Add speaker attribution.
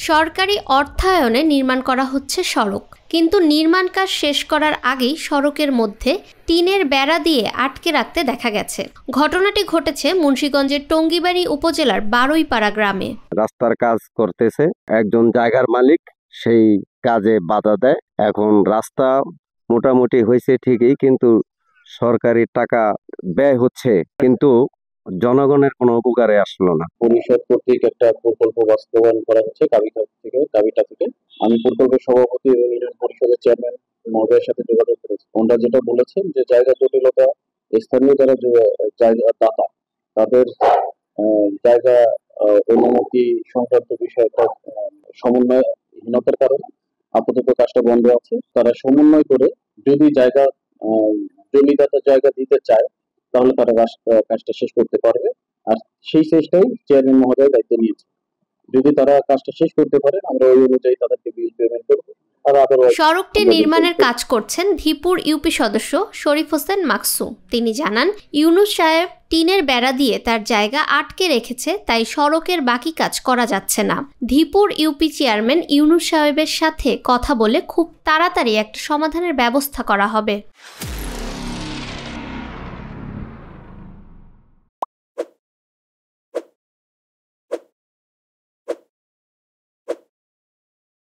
Speaker 1: সরকারি অর্থায়নে নির্মাণ করা হচ্ছে সড়ক, কিন্তু নির্মাণ কাজ শেষ করার আগেই সড়কের মধ্যে টিনের বেড়া দিয়ে আটকে রাখতে দেখা গেছে। ঘটনাটি ঘটেছে মুন্সিগঞ্জের টঙ্গীবাড়ি উপজেলার বারুইপাড়া গ্রামে।
Speaker 2: রাস্তার কাজ করতেছে একজন জায়গার মালিক, সেই কাজে বাধা দেয়। এখন রাস্তা মোটামুটি হয়েছে ঠিকই, কিন্তু সরকারি টাকা ব্যয় হচ্ছে, কিন্তু জনগণের কোনো উপকারে আসলো না।
Speaker 3: পরিষদ কর্তৃক একটা প্রকল্প বাস্তবায়ন করা হচ্ছে কাবিটা থেকে। আমি প্রকল্পের সভাপতি এবং ইউনিয়ন পরিষদের চেয়ারম্যান মহোদয়ের সাথে যোগাযোগ করেছি। ওনারা যেটা বলেছেন যে জায়গা জটিলতা, স্থানীয় যারা জায়গা দাতা তাদের জায়গা অনুমতি সংক্রান্ত বিষয়টা সমন্বয়হীনতার কারণে আপাতত কাজটা বন্ধ আছে। তারা সমন্বয় করে যদি জমিদাতা জায়গা দিতে চায় তাহলে তারা কাজটা শেষ করতে পারবে। আর সেই চেষ্টাই চেয়ারম্যান মহোদয় দায়িত্ব নিয়েছে। যদি তারা কাজটা শেষ করতে পারে আমরা ওই অনুযায়ী তাদেরকে বিল পেমেন্ট করবো।
Speaker 1: সড়কটি নির্মাণের কাজ করছেন ধীপুর ইউপি সদস্য শরীফ হোসেন মাকসুম। তিনি জানান, ইউনুস সাহেব টিনের বেড়া দিয়ে তার জায়গা আটকে রেখেছে, তাই সড়কের বাকি কাজ করা যাচ্ছে না। ধীপুর ইউপি চেয়ারম্যান ইউনুস সাহেবের সাথে কথা বলে খুব তাড়াতাড়ি একটা সমাধানের ব্যবস্থা করা হবে।